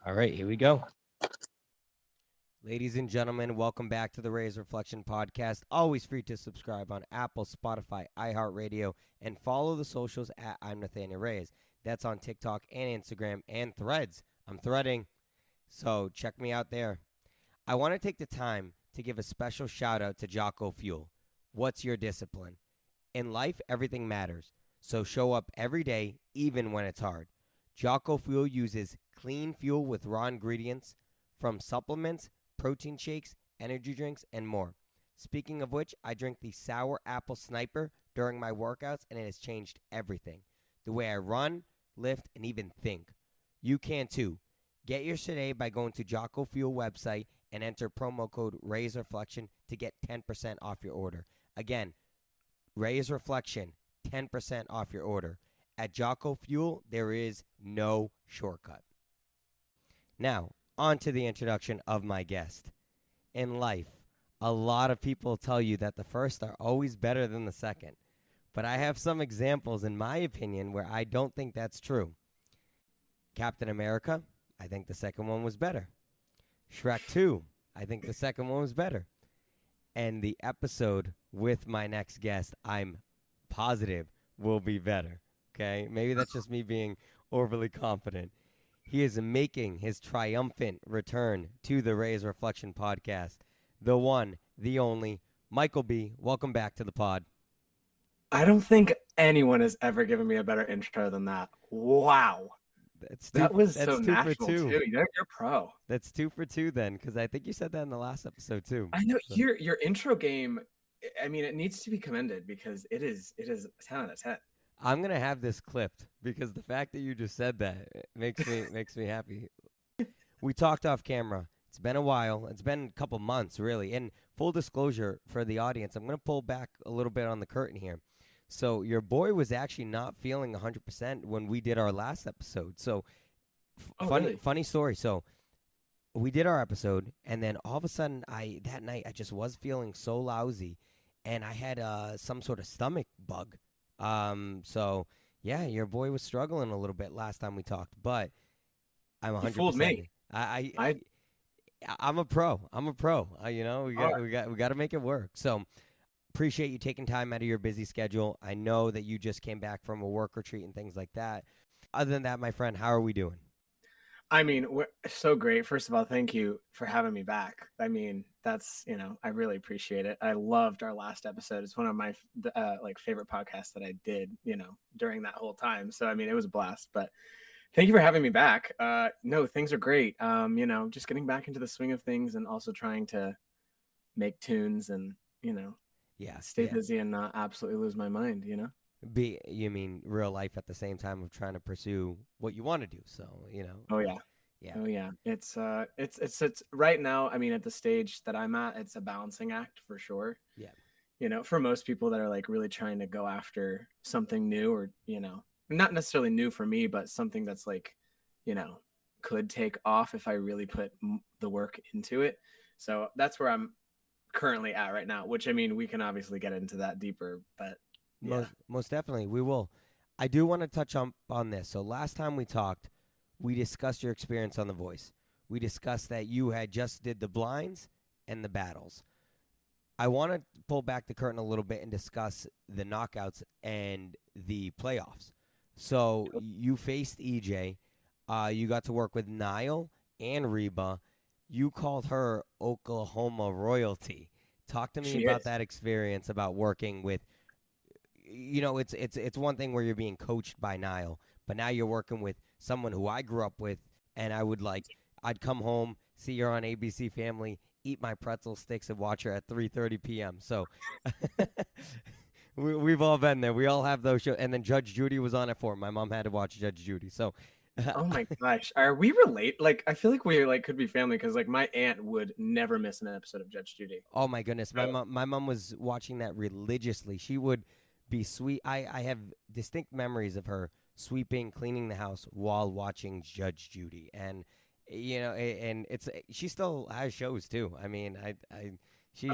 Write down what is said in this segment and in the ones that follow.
All right, here we go. Ladies and gentlemen, welcome back to the Reyes Reflection Podcast. Always free to subscribe on Apple, Spotify, iHeartRadio, and follow the socials at I'm Nathanael Reyes. That's on TikTok and Instagram and Threads. I'm threading, so check me out there. I want to take the time to give a special shout out to Jocko Fuel. What's your discipline? In life, everything matters, so show up every day, even when it's hard. Jocko Fuel uses clean fuel with raw ingredients from supplements, protein shakes, energy drinks, and more. Speaking of which, I drink the Sour Apple Sniper during my workouts, and it has changed everything. The way I run, lift, and even think. You can too. Get yours today by going to Jocko Fuel website and enter promo code Reyes Reflection to get 10% off your order. Again, Reyes Reflection, 10% off your order. At Jocko Fuel, there is no shortcut. Now, on to the introduction of my guest. In life, a lot of people tell you that the first are always better than the second. But I have some examples, in my opinion, where I don't think that's true. Captain America, I think the second one was better. Shrek 2, I think the second one was better. And the episode with my next guest, I'm positive, will be better. Okay? Maybe that's just me being overly confident. He is making his triumphant return to the Reyes Reflection Podcast. The one, the only, Michael B. Welcome back to the pod. I don't think anyone has ever given me a better intro than that. Wow. That was so natural, too. You're pro. That's 2 for 2 then, because I think you said that in the last episode, too. I know. So. Your intro game, I mean, it needs to be commended because it is 10 out of 10. I'm going to have this clipped because the fact that you just said that makes me happy. We talked off camera. It's been a while. It's been a couple months, really. And full disclosure for the audience, I'm going to pull back a little bit on the curtain here. So your boy was actually not feeling 100% when we did our last episode. So funny story. So we did our episode, and then all of a sudden, that night I just was feeling so lousy, and I had some sort of stomach bug. So yeah, your boy was struggling a little bit last time we talked, but I'm 100%. You fooled me. I'm a pro. We got to make it work. So appreciate you taking time out of your busy schedule. I know that you just came back from a work retreat and things like that. Other than that, my friend, how are we doing? I mean, we're so great. First of all, thank you for having me back. I mean, that's, I really appreciate it. I loved our last episode. It's one of my favorite podcasts that I did, during that whole time. So, I mean, it was a blast, but thank you for having me back. No, things are great. Just getting back into the swing of things and also trying to make tunes and, stay busy and not absolutely lose my mind, You mean real life at the same time of trying to pursue what you want to do. So, Oh yeah. Yeah. Oh yeah. It's right now. I mean, at the stage that I'm at, it's a balancing act for sure. Yeah. For most people that are like really trying to go after something new or, not necessarily new for me, but something that's like, could take off if I really put the work into it. So that's where I'm currently at right now, which I mean, we can obviously get into that deeper, but yeah. Most definitely, we will. I do want to touch on this. So last time we talked, we discussed your experience on The Voice. We discussed that you had just did the blinds and the battles. I want to pull back the curtain a little bit and discuss the knockouts and the playoffs. So you faced EJ. You got to work with Niall and Reba. You called her Oklahoma royalty. Talk to me about that experience, about working with. It's one thing where you're being coached by Niall, but now you're working with someone who I grew up with, and I'd come home, see her on ABC Family, eat my pretzel sticks, and watch her at 3:30 p.m. So we've all been there. We all have those shows. And then Judge Judy was on at 4. My mom had to watch Judge Judy. So. Oh my gosh, are we related? Like, I feel like we could be family because like my aunt would never miss an episode of Judge Judy. Oh my goodness, my mom was watching that religiously. She would be sweet. I have distinct memories of her sweeping, cleaning the house while watching Judge Judy, and and she still has shows too. I mean, she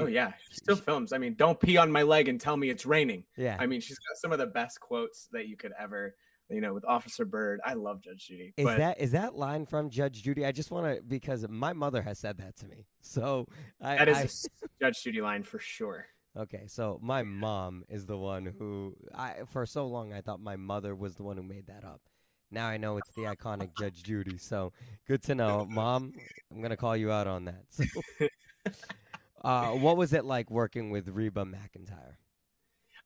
still films. I mean, don't pee on my leg and tell me it's raining. Yeah, I mean, she's got some of the best quotes that you could ever with Officer Byrd. I love Judge Judy, Is but that line from Judge Judy? I just want to, because my mother has said that to me. So that is I a Judge Judy line for sure. okay. So my mom is the one who for so long I thought my mother was the one who made that up. Now I know it's the iconic Judge Judy. So good to know, Mom. I'm gonna call you out on that. So, what was it like working with Reba McEntire?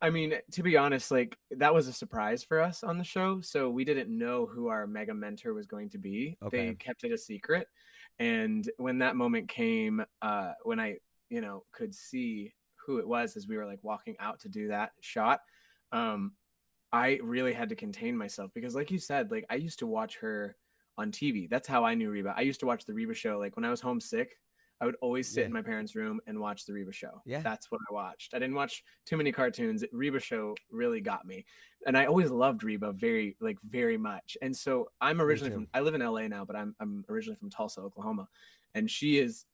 I mean, to be honest, like that was a surprise for us on the show. So we didn't know who our mega mentor was going to be. Okay. They kept it a secret. And when that moment came, when I, could see who it was as we were like walking out to do that shot, I really had to contain myself because, like you said, like I used to watch her on TV. That's how I knew Reba. I used to watch the Reba show. Like when I was homesick, I would always sit Yeah. in my parents' room and watch the Reba show. Yeah. That's what I watched. I didn't watch too many cartoons. Reba show really got me. And I always loved Reba very much. And so I'm Me originally too. I live in LA now, but I'm originally from Tulsa, Oklahoma. And she is,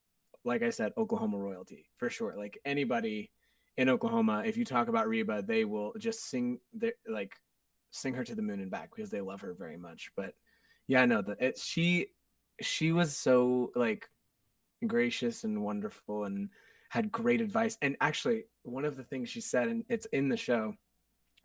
like I said, Oklahoma royalty for sure. Like anybody in Oklahoma, if you talk about Reba, they will just sing her to the moon and back because they love her very much. But yeah, no, she was so like gracious and wonderful and had great advice. And actually, one of the things she said, and it's in the show,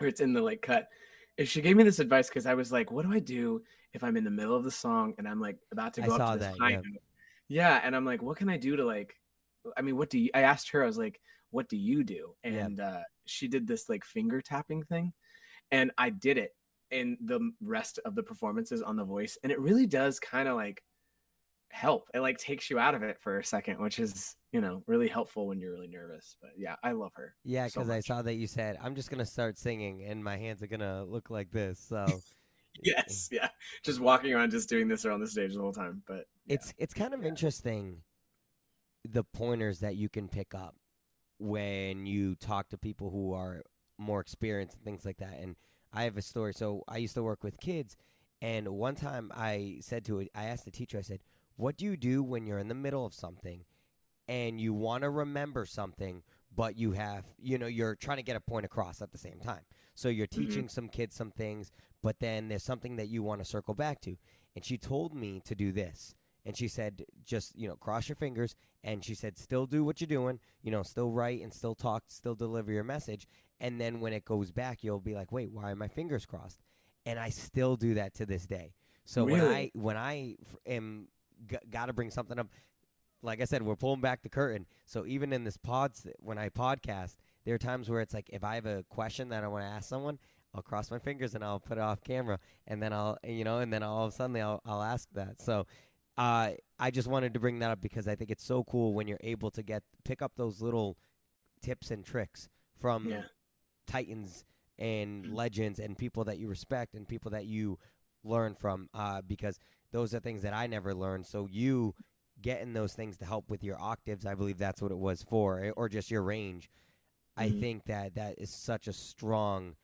or it's in the like cut, is she gave me this advice because I was like, what do I do if I'm in the middle of the song and I'm like about to I go up to saw this that. high Yeah. note? Yeah, and I'm like, what can I do to like? I mean, I asked her, I was like, what do you do? Yeah. And she did this like finger tapping thing, and I did it in the rest of the performances on The Voice, and it really does kind of like help. It like takes you out of it for a second, which is really helpful when you're really nervous. But yeah, I love her Yeah, so because I much. saw that you said I'm just gonna start singing and my hands are gonna look like this. So Yes, yeah, just walking around just doing this around the stage the whole time. But yeah, it's kind of interesting the pointers that you can pick up when you talk to people who are more experienced and things like that. And I have a story. So I used to work with kids, and one time I asked the teacher, I said, "What do you do when you're in the middle of something and you want to remember something, but you're trying to get a point across at the same time? So you're mm-hmm. teaching some kids some things, but then there's something that you want to circle back to." And she told me to do this. And she said, just, cross your fingers. And she said, still do what you're doing, still write and still talk, still deliver your message. And then when it goes back, you'll be like, wait, why are my fingers crossed? And I still do that to this day. So Really, when I am got to bring something up, like I said, we're pulling back the curtain. So even in this when I podcast, there are times where it's like if I have a question that I want to ask someone, I'll cross my fingers and I'll put it off camera, and then all of a sudden I'll ask that. So I just wanted to bring that up because I think it's so cool when you're able to pick up those little tips and tricks yeah. from titans and legends and people that you respect and people that you learn from, because those are things that I never learned. So you getting those things to help with your octaves, I believe that's what it was for, or just your range. I Mm-hmm. think that is such a strong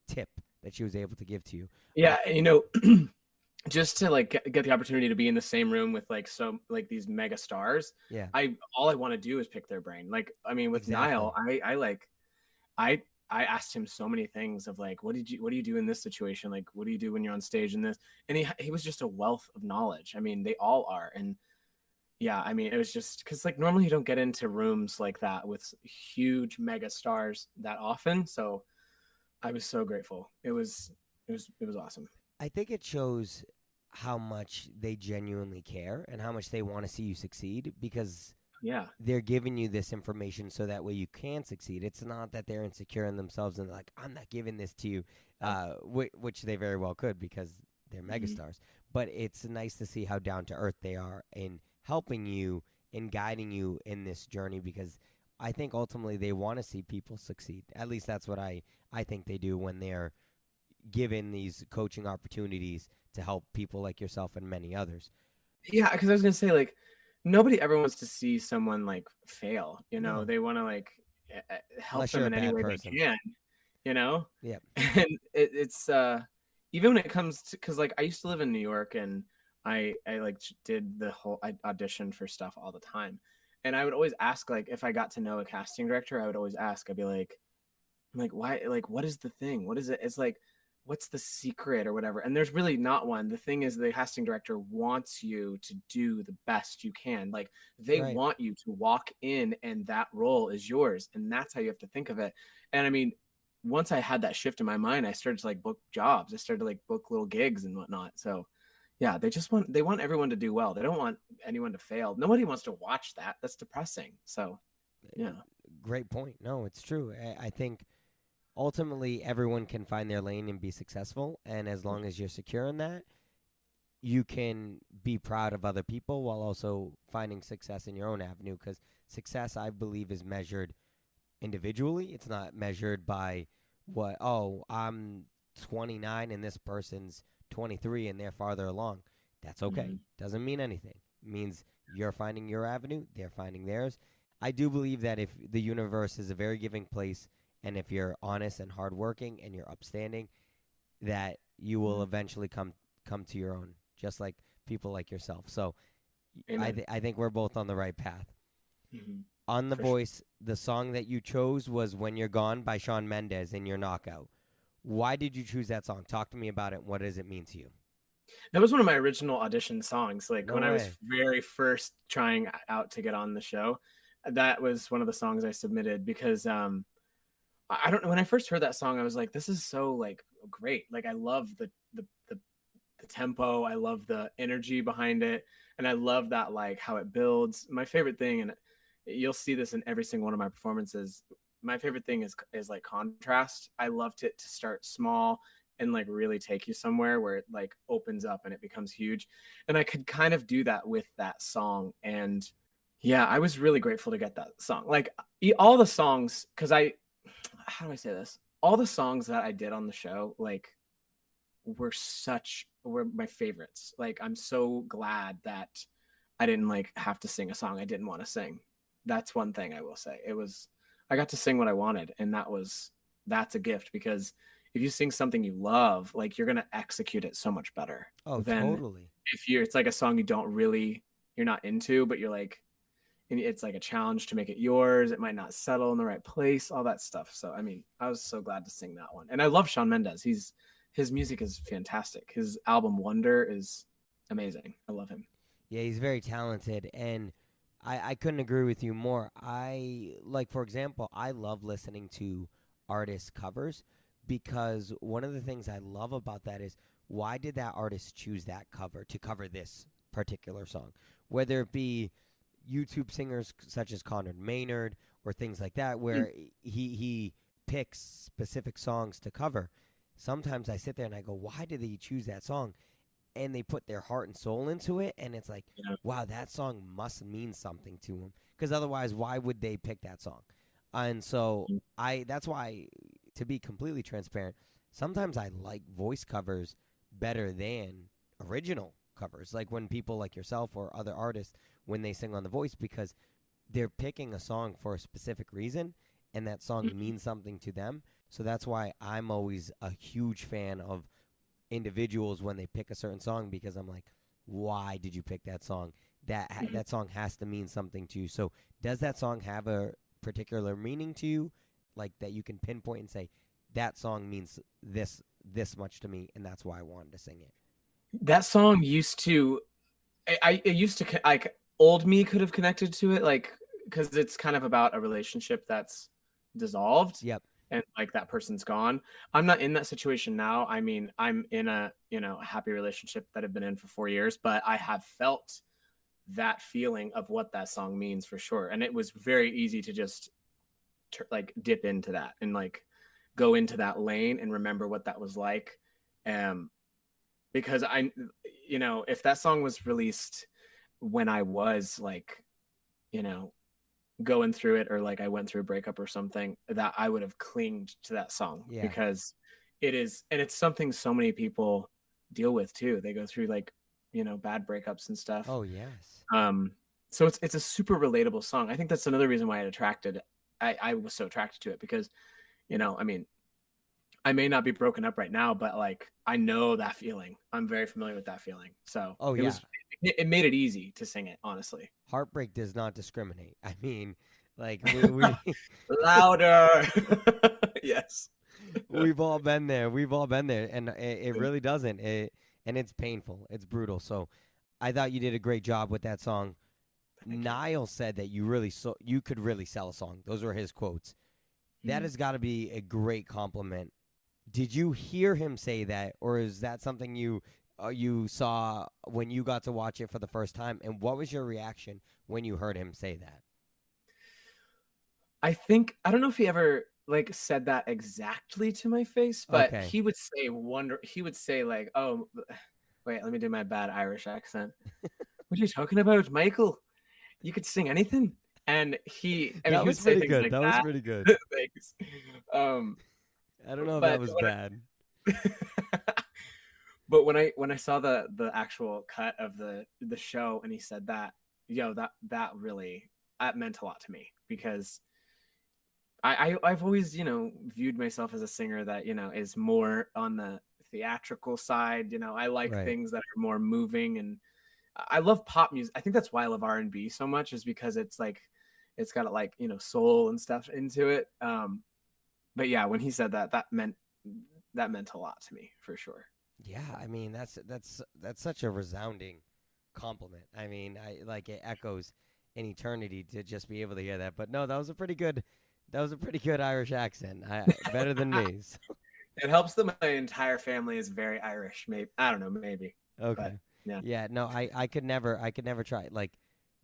tip that she was able to give to you. Yeah, just to like get the opportunity to be in the same room with these mega stars, Yeah, all I want to do is pick their brain. Like, I mean, with exactly. Niall, I asked him so many things of like, what do you do in this situation? Like, what do you do when you're on stage in this? And he was just a wealth of knowledge. I mean, they all are. And yeah, I mean, it was just because like normally you don't get into rooms like that with huge mega stars that often. So I was so grateful. It was awesome. I think it shows how much they genuinely care and how much they want to see you succeed, because Yeah. they're giving you this information so that way you can succeed. It's not that they're insecure in themselves and like, I'm not giving this to you, which they very well could because they're Mhm. megastars. But it's nice to see how down to earth they are in helping you and guiding you in this journey, because I think ultimately they want to see people succeed. At least that's what I think they do when they're given these coaching opportunities to help people like yourself and many others. Yeah, because I was gonna say like nobody ever wants to see someone like fail. No, They want to like help unless you're them a in any bad way they person. can. You know, Yep. and it's even when it comes to because like I used to live in New York and I like did the whole I auditioned for stuff all the time, and I would always ask like if I got to know a casting director, I would always ask. I'd be like, I'm like, why? Like, what is the thing? What is it? It's like, what's the secret or whatever. And there's really not one. The thing is, the casting director wants you to do the best you can. Like, they Right. want you to walk in and that role is yours. And that's how you have to think of it. And I mean, once I had that shift in my mind, I started to like book jobs. I started to like book little gigs and whatnot. So yeah, they want everyone to do well. They don't want anyone to fail. Nobody wants to watch that. That's depressing. So yeah. Great point. No, it's true. I think ultimately everyone can find their lane and be successful, and as long as you're secure in that, you can be proud of other people while also finding success in your own avenue, because success, I believe, is measured individually. It's not measured by what, oh, I'm 29 and this person's 23 and they're farther along. That's okay. Mm-hmm. Doesn't mean anything. It means you're finding your avenue, they're finding theirs. I do believe that if the universe is a very giving place, and if you're honest and hardworking and you're upstanding, that you will eventually come to your own, just like people like yourself. So I think we're both on the right path. Mm-hmm. On The For Voice, the song that you chose was When You're Gone by Shawn Mendes in your knockout. Why did you choose that song? Talk to me about it. What does it mean to you? That was one of my original audition songs. Like, No when I was way. very first trying out to get on the show, that was one of the songs I submitted because I don't know, when I first heard that song, I was like, this is so like great. Like, I love the tempo, I love the energy behind it, and I love that, like, how it builds. My favorite thing, and you'll see this in every single one of my performances, my favorite thing is like contrast. I loved it to start small and like really take you somewhere where it like opens up and it becomes huge. And I could kind of do that with that song. And yeah, I was really grateful to get that song. Like, all the songs, because how do I say this? All the songs that I did on the show, like, were my favorites. Like, I'm so glad that I didn't like have to sing a song I didn't want to sing. That's one thing I will say. I got to sing what I wanted, and that's a gift, because if you sing something you love, like, you're gonna execute it so much better Oh, than totally. if it's like a song you're not into, but you're like, and it's like a challenge to make it yours. It might not settle in the right place, all that stuff. So, I mean, I was so glad to sing that one. And I love Shawn Mendes. His music is fantastic. His album Wonder is amazing. I love him. Yeah, he's very talented, and I couldn't agree with you more. Like, for example, I love listening to artist covers, because one of the things I love about that is, why did that artist choose that cover to cover this particular song? Whether it be YouTube singers such as Conrad Maynard or things like that, where he picks specific songs to cover. Sometimes I sit there and I go, why did they choose that song? And they put their heart and soul into it, and it's like, Yeah. wow, that song must mean something to them, because otherwise, why would they pick that song? And so that's why, to be completely transparent, sometimes I like voice covers better than original covers. Like, when people like yourself or other artists, when they sing on The Voice, because they're picking a song for a specific reason, and that song means something to them. So that's why I'm always a huge fan of individuals when they pick a certain song, because I'm like, why did you pick that song? That song has to mean something to you. So does that song have a particular meaning to you, like, that you can pinpoint and say, that song means this much to me, and that's why I wanted to sing it? That song used to, it used to, like, old me could have connected to it, like, because it's kind of about a relationship that's dissolved Yep. and like that person's gone. I'm not in that situation now. I mean, I'm in a, a happy relationship that I've been in for 4 years, but I have felt that feeling of what that song means for sure. And it was very easy to just like dip into that and like go into that lane and remember what that was like. Because if that song was released when I was like, you know, going through it, or like I went through a breakup or something, that I would have clinged to that song, Yeah. because it's something so many people deal with too. They go through like, bad breakups and stuff. Oh, yes. So it's a super relatable song. I think that's another reason why I was so attracted to it, because, I mean, I may not be broken up right now, but like, I know that feeling. I'm very familiar with that feeling. So Oh, yeah. it made it easy to sing it, honestly. Heartbreak does not discriminate. I mean, like, we Louder. Yes. We've all been there. We've all been there, and it really doesn't. And it's painful. It's brutal. So, I thought you did a great job with that song. Niall said that you could really sell a song. Those were his quotes. That has got to be a great compliment. Did you hear him say that, or is that something you saw when you got to watch it for the first time? And what was your reaction when you heard him say that? I don't know if he ever like said that exactly to my face, but he would say like, "Oh, wait, let me do my bad Irish accent. What are you talking about, Michael? You could sing anything." And that was pretty good. That was pretty good. Thanks. I don't know if that was bad. But when I saw the actual cut of the show and he said that, that really meant a lot to me, because I've always, viewed myself as a singer that, is more on the theatrical side. I like things that are more moving, and I love pop music. I think that's why I love R&B so much, is because it's like, it's got like, soul and stuff into it. But yeah, when he said that, that meant a lot to me, for sure. Yeah, I mean, that's such a resounding compliment. I mean, it echoes in eternity to just be able to hear that. But no, that was a pretty good Irish accent. Better than me. So. It helps that my entire family is very Irish. Maybe, I don't know, maybe. Okay. But, yeah. No, I could never try. Like,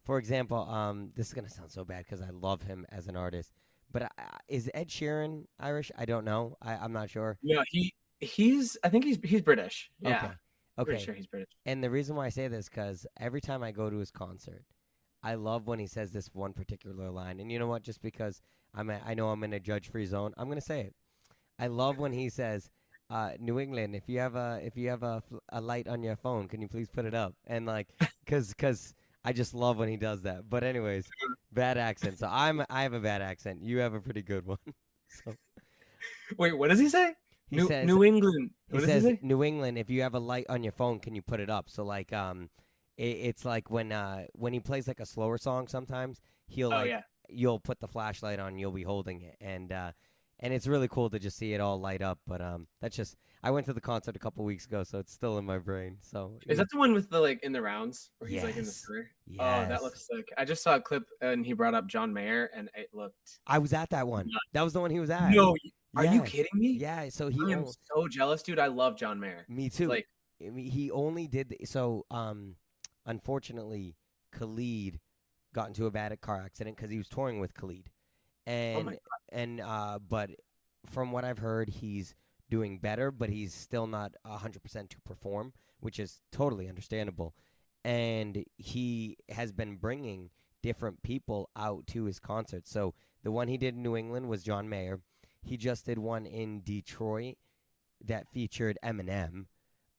for example, this is gonna sound so bad because I love him as an artist. But is Ed Sheeran Irish? I don't know. I'm not sure. No, I think he's British. Yeah. Okay. Pretty sure he's British. And the reason why I say this, because every time I go to his concert, I love when he says this one particular line. And you know what? Just because I know I'm in a judge-free zone, I'm gonna say it. I love when he says, "New England, if you have a light on your phone, can you please put it up?" And like, cause I just love when he does that. But anyways, bad accent. So I have a bad accent. You have a pretty good one. So. Wait, what does he say? He says New England. He says New England, if you have a light on your phone, can you put it up? So like it's like when he plays like a slower song, sometimes you'll put the flashlight on, you'll be holding it, and it's really cool to just see it all light up. But that's just, I went to the concert a couple weeks ago, so it's still in my brain. So is that the one with the like in the rounds where he's like in the story? Yes. Oh, that looks sick. I just saw a clip and he brought up John Mayer, and it looked. I was at that one. That was the one he was at. No, are you kidding me? Yeah. So I am so jealous, dude. I love John Mayer. Me too. Like, he only did so. Unfortunately, Khalid got into a bad car accident because he was touring with Khalid, but from what I've heard, he's doing better, but he's still not 100% to perform, which is totally understandable. And he has been bringing different people out to his concerts. So the one he did in New England was John Mayer. He just did one in Detroit that featured Eminem.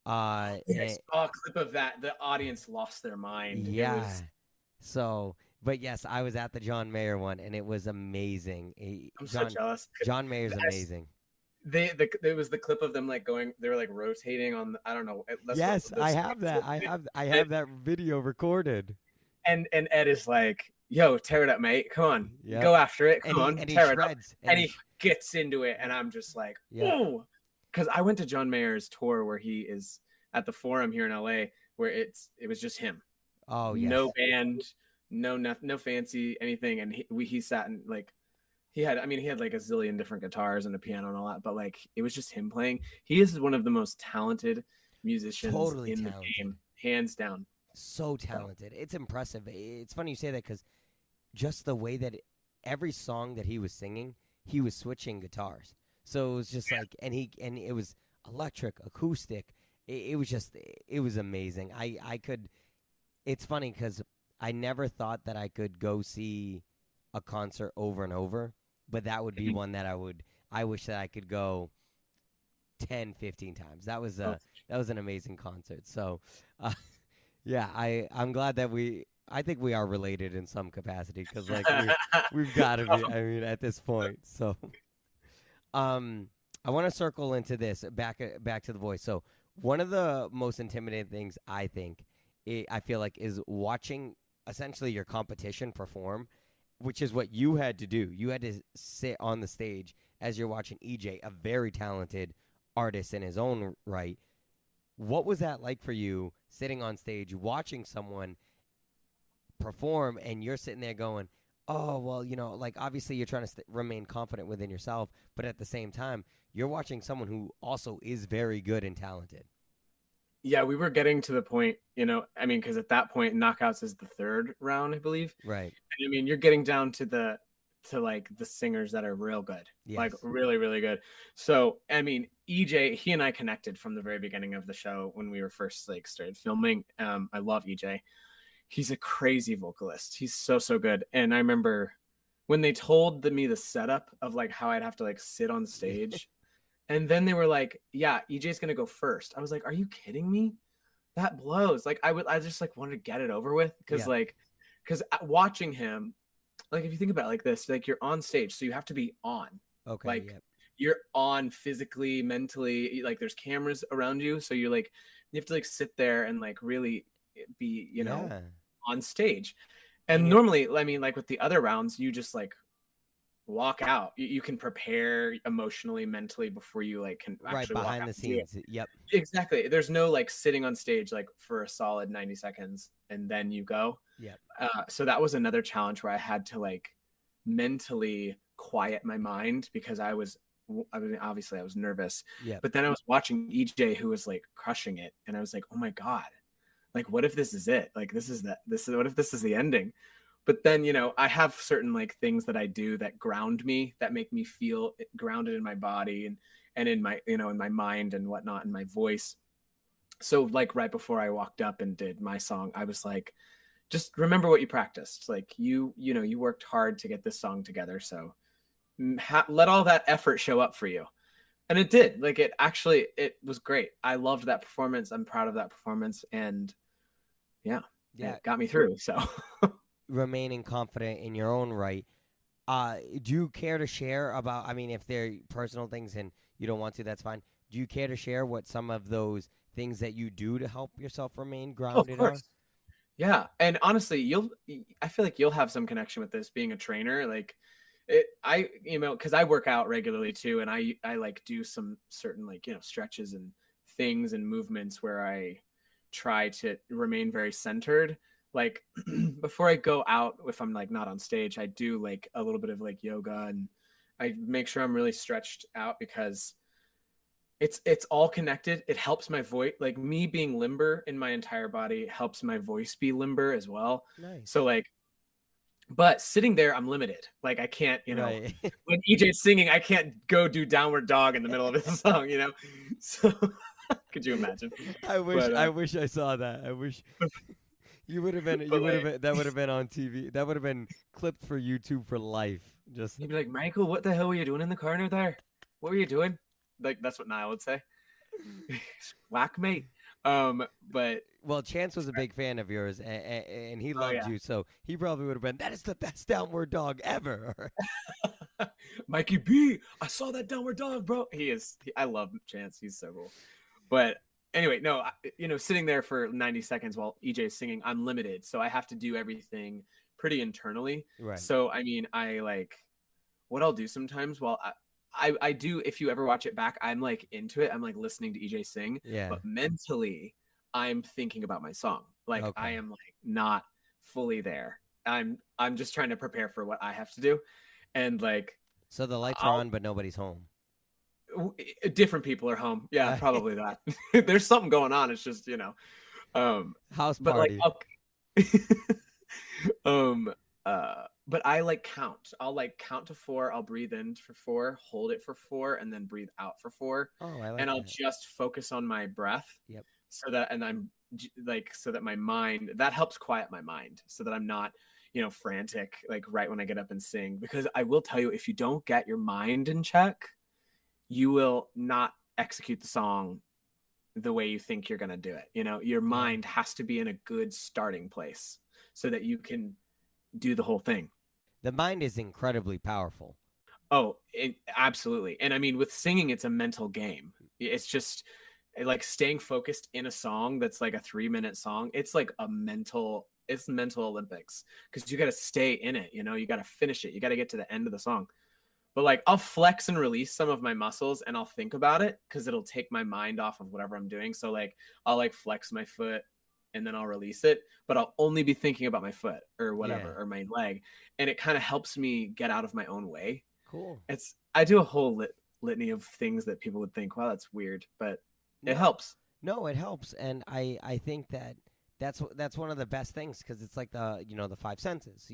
I saw a clip of that. The audience lost their mind. Yeah. So, but yes, I was at the John Mayer one, and it was amazing. I'm so jealous. John Mayer's amazing. There was the clip of them like going. They were like rotating on. I don't know. Yes, I have that. I have that video recorded. And Ed is like, "Yo, tear it up, mate. Come on, go after it. Come on, tear it up." And he gets into it, and I'm just like, "Oh." Because I went to John Mayer's tour where he is at the Forum here in LA, where it was just him. Oh, yes. No band, no fancy anything, and he sat and like he had like a zillion different guitars and a piano and all that, but like it was just him playing. He is one of the most talented musicians in the game, hands down. So talented. It's impressive. It's funny you say that because just the way that every song that he was singing, he was switching guitars. So it was just like, and it was electric, acoustic. It was amazing. It's funny because I never thought that I could go see a concert over and over, but that would be one that I wish that I could go 10, 15 times. That was an amazing concert. So, yeah, I'm glad that I think we are related in some capacity because like we've got to be. I mean, at this point, so. I want to circle into this back to the voice. So one of the most intimidating things I feel like is watching essentially your competition perform which is what you had to do. You had to sit on the stage as you're watching EJ, a very talented artist in his own right. What was that like for you sitting on stage watching someone perform and you're sitting there going, oh, well, like obviously you're trying to remain confident within yourself, but at the same time, you're watching someone who also is very good and talented. Yeah, we were getting to the point, I mean, because at that point, knockouts is the third round, I believe. Right. And I mean, you're getting down to like the singers that are real good, like Yes. really, really good. So, I mean, EJ, he and I connected from the very beginning of the show when we were first like started filming. I love EJ. He's a crazy vocalist. He's so, so good. And I remember when they told me the setup of like how I'd have to like sit on stage. And then they were like, yeah, EJ's going to go first. I was like, are you kidding me? That blows. Like I just like wanted to get it over with. Cause watching him, like if you think about it like this, like you're on stage, so you have to be on. Okay. Like yep. you're on physically, mentally, like there's cameras around you. So you're like, you have to like sit there and like really be, on stage. And normally, I mean, like with the other rounds, you just like walk out. You can prepare emotionally, mentally before you like can actually right behind walk the out scenes. Yep. Exactly. There's no like sitting on stage like for a solid 90 seconds and then you go. Yep. So that was another challenge where I had to like mentally quiet my mind because I mean, obviously I was nervous. Yep. But then I was watching EJ who was like crushing it, and I was like, oh my God, like what if this is it? Like what if this is the ending? But then, I have certain like things that I do that ground me, that make me feel grounded in my body and in my, in my mind and whatnot, and my voice. So like right before I walked up and did my song, I was like, just remember what you practiced. Like you worked hard to get this song together. So let all that effort show up for you. And it did. Like it was great. I loved that performance. I'm proud of that performance. And yeah, it got me through. So remaining confident in your own right. Do you care to share about, I mean, if they're personal things and you don't want to, that's fine. Do you care to share what some of those things that you do to help yourself remain grounded are? Yeah. And honestly, I feel like you'll have some connection with this being a trainer. Like cause I work out regularly too. And I like do some certain like, stretches and things and movements where I try to remain very centered. Like before I go out, if I'm like not on stage, I do like a little bit of like yoga, and I make sure I'm really stretched out because it's all connected. It helps my voice, like me being limber in my entire body helps my voice be limber as well. Nice. So like, but sitting there, I'm limited. Like I can't, right. when EJ's singing, I can't go do downward dog in the middle of his song, So could you imagine? I wish I saw that. I wish you would have been. That would have been on TV. That would have been clipped for YouTube for life. Just you'd be like, Michael, what the hell were you doing in the corner there? What were you doing? Like that's what Niall would say. Whack mate. But well, Chance was a big fan of yours, and he loved you, so he probably would have been. That is the best downward dog ever. Mikey B, I saw that downward dog, bro. I love Chance. He's so cool. But anyway, no, sitting there for 90 seconds while EJ is singing, I'm limited. So I have to do everything pretty internally. Right. So, I mean, I like what I'll do sometimes while I do, if you ever watch it back, I'm like into it. I'm like listening to EJ sing. Yeah. But mentally, I'm thinking about my song. Like I am like not fully there. I'm just trying to prepare for what I have to do. And like, so the lights are on, but nobody's home. Different people are home. Yeah, probably that. There's something going on. It's just, house party. But I like count. I'll like count to 4. I'll breathe in for 4, hold it for 4, and then breathe out for 4. Oh, I like and I'll that. just focus on my breath. Yep. So that my mind, that helps quiet my mind so that I'm not, frantic, like right when I get up and sing. Because I will tell you, if you don't get your mind in check, you will not execute the song the way you think you're going to do it. Your mind has to be in a good starting place so that you can do the whole thing. The mind is incredibly powerful. Oh, absolutely. And I mean, with singing, it's a mental game. It's just like staying focused in a song that's like a 3-minute song. It's like it's mental Olympics because you got to stay in it. You know, you got to finish it. You got to get to the end of the song. But like I'll flex and release some of my muscles and I'll think about it because it'll take my mind off of whatever I'm doing. So like I'll like flex my foot and then I'll release it, but I'll only be thinking about my foot or whatever or my leg. And it kind of helps me get out of my own way. Cool. I do a whole litany of things that people would think, wow, that's weird, but it helps. No, it helps. And I think that's one of the best things because it's like the five senses,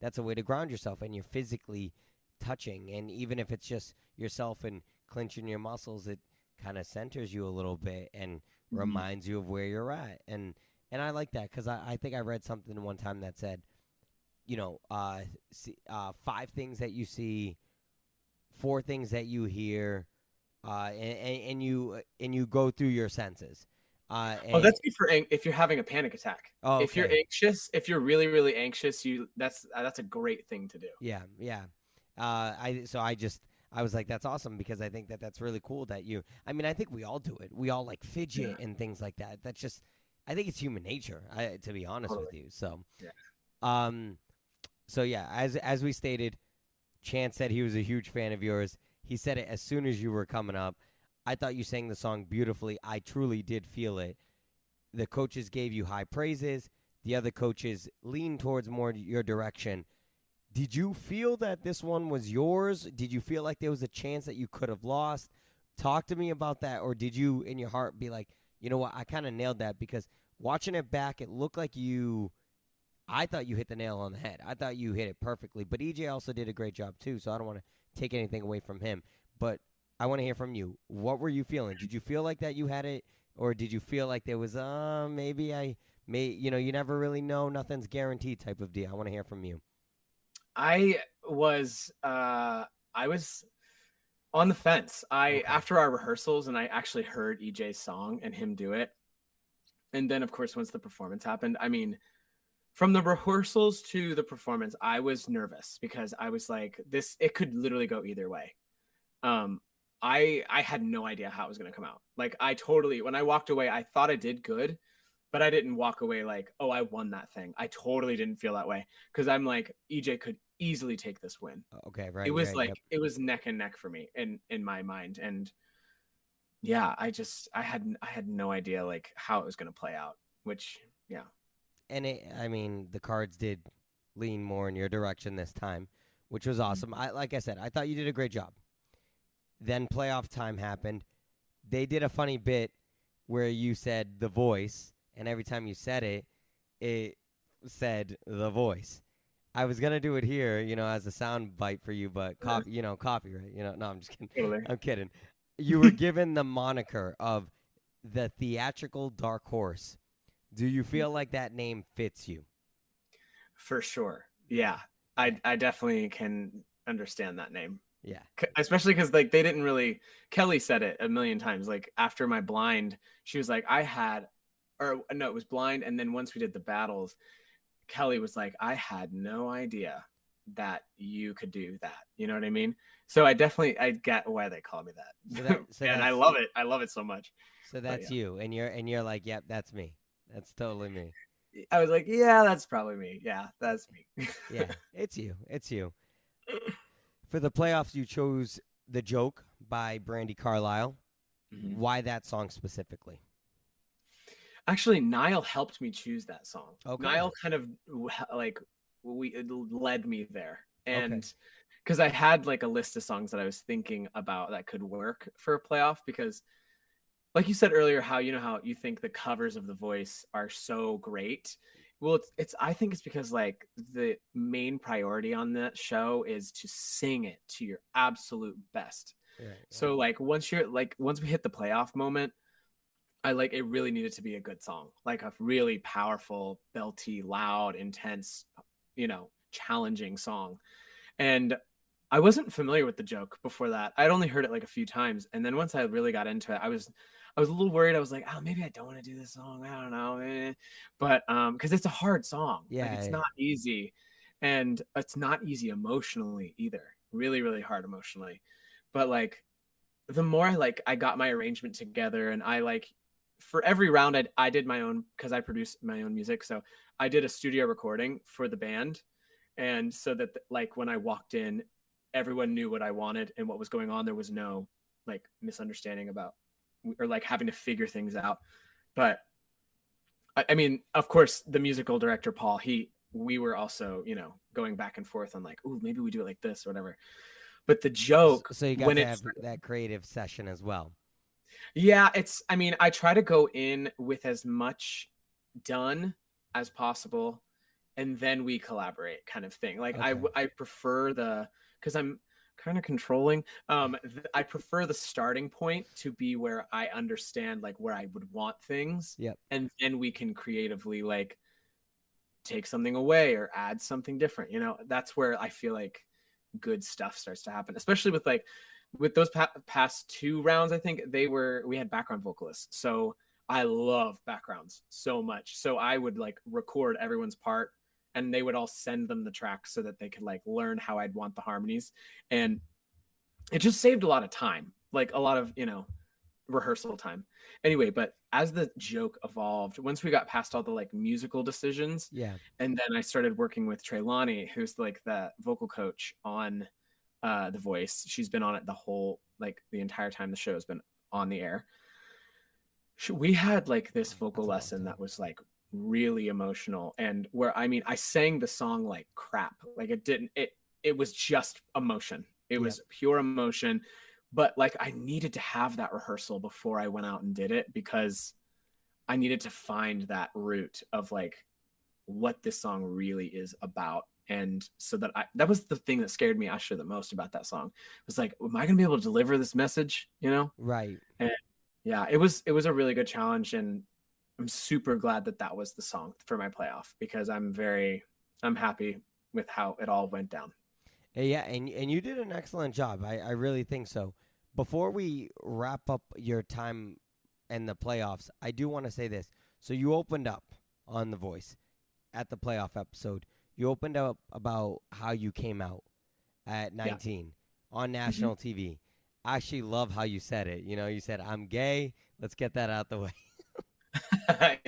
that's a way to ground yourself and you're physically touching, and even if it's just yourself and clenching your muscles, it kind of centers you a little bit and reminds you of where you're at, and I like that because I think I read something one time that said, 5 things that you see, 4 things that you hear, and you go through your senses. That's good for if you're having a panic attack. Oh, okay. If you're anxious, if you're really, really anxious, that's a great thing to do. Yeah. I was like, that's awesome because I think that's really cool that I think we all do it. We all like fidget and things like that. That's just, I think it's human nature, to be honest with you. So, as we stated, Chance said he was a huge fan of yours. He said it as soon as you were coming up. I thought you sang the song beautifully. I truly did feel it. The coaches gave you high praises. The other coaches leaned towards more your direction. Did you feel that this one was yours? Did you feel like there was a chance that you could have lost? Talk to me about that. Or did you, in your heart, be like, you know what, I kind of nailed that? Because watching it back, it looked like I thought you hit the nail on the head. I thought you hit it perfectly. But EJ also did a great job, too, so I don't want to take anything away from him. But I want to hear from you. What were you feeling? Did you feel like that you had it? Or did you feel like there was, you never really know, nothing's guaranteed type of deal? I want to hear from you. I was on the fence. After our rehearsals, and I actually heard EJ's song and him do it. And then, of course, once the performance happened, from the rehearsals to the performance, I was nervous because I was like, it could literally go either way. I had no idea how it was going to come out. Like when I walked away, I thought I did good, but I didn't walk away like, oh, I won that thing. I totally didn't feel that way because I'm like, EJ could easily take this win. Okay, right. It was it was neck and neck for me in my mind. And yeah, I had no idea like how it was going to play out, which, yeah. And the cards did lean more in your direction this time, which was awesome. Like I said, I thought you did a great job. Then playoff time happened. They did a funny bit where you said the voice, and every time you said it, it said the voice. I was gonna do it here, as a sound bite for you, but copyright. No, I'm just kidding. Totally. I'm kidding. You were given the moniker of the theatrical dark horse. Do you feel like that name fits you? For sure. Yeah, I definitely can understand that name. Yeah. Especially because like they didn't really. Kelly said it a million times. Like after my blind, she was like, it was blind, and then once we did the battles, Kelly was like, I had no idea that you could do that. You know what I mean? So I get why they call me that. And I love it. I love it so much. So that's you, and you're like, yep, that's me. That's totally me. I was like, yeah, that's probably me. Yeah, that's me. Yeah, it's you. It's you. For the playoffs, you chose The Joke by Brandi Carlile. Mm-hmm. Why that song specifically? Actually, Niall helped me choose that song. Okay. Niall kind of led me there. And because I had like a list of songs that I was thinking about that could work for a playoff, because like you said earlier, how you think the covers of The Voice are so great. Well, I think it's because like the main priority on that show is to sing it to your absolute best. Right. So like once we hit the playoff moment, it really needed to be a good song, like a really powerful, belty, loud, intense, challenging song. And I wasn't familiar with The Joke before that. I'd only heard it like a few times. And then once I really got into it, I was a little worried. I was like, oh, maybe I don't want to do this song. I don't know. But because it's a hard song. Yeah. Like, it's not easy. And it's not easy emotionally either. Really, really hard emotionally. But like the more I got my arrangement together and I for every round I did my own, because I produce my own music. So I did a studio recording for the band. And so that like when I walked in, everyone knew what I wanted and what was going on. There was no like misunderstanding about, or like having to figure things out. But I mean, of course, the musical director, Paul, we were also, going back and forth on like, oh, maybe we do it like this or whatever. But the joke So you got when to it's, have that creative session as well. yeah, I mean, I try to go in with as much done as possible, and then we collaborate, kind of thing. Like Okay. I prefer because I'm kind of controlling. I prefer the starting point to be where I understand like where I would want things. Yep. And then we can creatively like take something away or add something different. That's where I feel like good stuff starts to happen, especially with those past 2 rounds. I think we had background vocalists, so I love backgrounds so much. So I would like record everyone's part, and they would all send them the tracks so that they could like learn how I'd want the harmonies. And it just saved a lot of time, like a lot of rehearsal time. Anyway, but as the joke evolved, once we got past all the like musical decisions, Yeah. and then I started working with Treylani, who's like the vocal coach on The Voice. She's been on it the entire time the show has been on the air. We had like this vocal lesson that was like really emotional, and where I sang the song like crap. Like it was just emotion. It was pure emotion. But like I needed to have that rehearsal before I went out and did it, because I needed to find that root of like what this song really is about. And so that was the thing that scared me actually the most about that song. It was like, am I gonna be able to deliver this message? Right. And yeah, it was a really good challenge, and I'm super glad that was the song for my playoff, because I'm happy with how it all went down. Yeah, and you did an excellent job. I really think so. Before we wrap up your time and the playoffs, I do want to say this. So you opened up on The Voice at the playoff episode. You opened up about how you came out at 19 on national TV. I actually love how you said it. You said, "I'm gay. Let's get that out the way."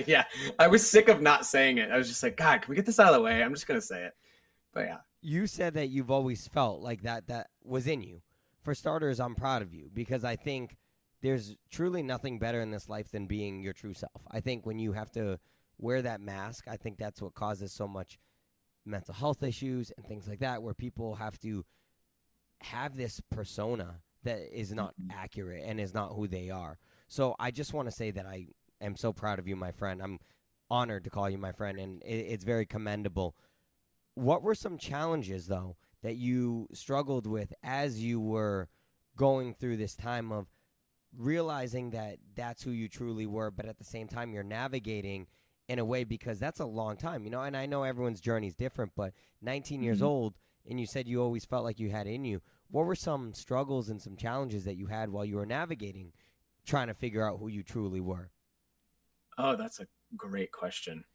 Yeah, I was sick of not saying it. I was just like, God, can we get this out of the way? I'm just gonna say it. But yeah, you said that you've always felt like that was in you. For starters, I'm proud of you, because I think there's truly nothing better in this life than being your true self. I think when you have to wear that mask, I think that's what causes so much mental health issues and things like that, where people have to have this persona that is not accurate and is not who they are. So I just want to say that I am so proud of you, my friend. I'm honored to call you my friend, and it's very commendable. What were some challenges, though, that you struggled with as you were going through this time of realizing that that's who you truly were, but at the same time you're navigating in a way, because that's a long time, and I know everyone's journey is different, but 19 years old, and you said you always felt like you had in you. What were some struggles and some challenges that you had while you were navigating, trying to figure out who you truly were? Oh, that's a great question.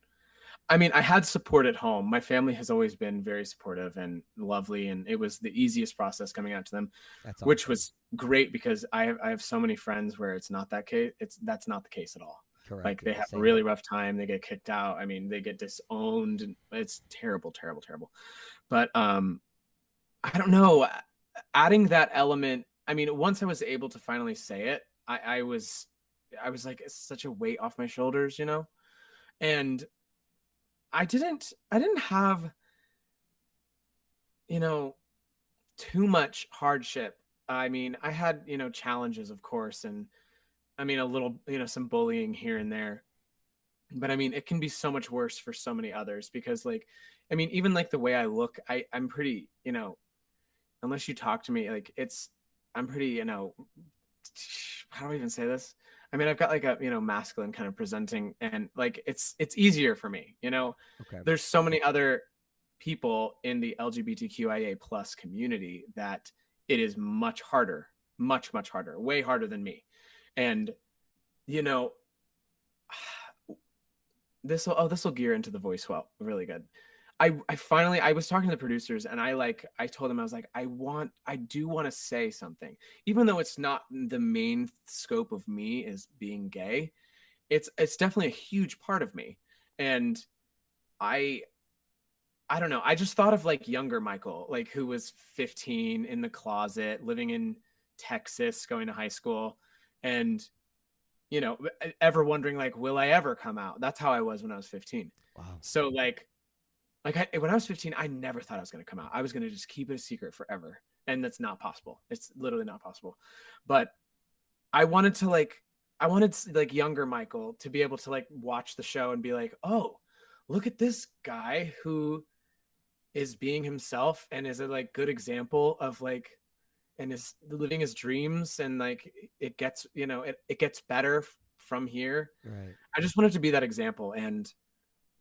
I mean, I had support at home. My family has always been very supportive and lovely, and it was the easiest process coming out to them, That's which awesome. was great, because I have so many friends where it's not that case. That's not the case at all. Correct. Like they have a Same. really rough time. They get kicked out. I mean, they get disowned. And it's terrible, terrible, terrible. But I don't know. Adding that element. I mean, once I was able to finally say it, I was like, it's such a weight off my shoulders, and I didn't have, too much hardship. I mean, I had, challenges, of course, and I mean, a little, some bullying here and there. But I mean, it can be so much worse for so many others, because like, I mean, even like the way I look, I'm pretty, unless you talk to me, like I'm pretty, how do I even say this? I mean, I've got like a, masculine kind of presenting, and like, it's easier for me, Okay. there's so many other people in the LGBTQIA plus community that it is much harder, much, much harder, way harder than me. And, you know, this will gear into The Voice well, really good. I finally, I was talking to the producers, and I told them, I was like, I do want to say something, even though it's not the main scope of me is being gay. it's definitely a huge part of me. And I I don't know. I just thought of like younger Michael, like who was 15 in the closet, living in Texas, going to high school, and ever wondering like, will I ever come out? That's how I was when I was 15. Wow. So when I was 15, I never thought I was going to come out. I was going to just keep it a secret forever, and that's not possible. It's literally not possible. But I wanted to like younger Michael to be able to like watch the show and be like, oh, look at this guy who is being himself and is a like good example of like and is living his dreams, and like it gets it gets better from here. Right. I just wanted to be that example, and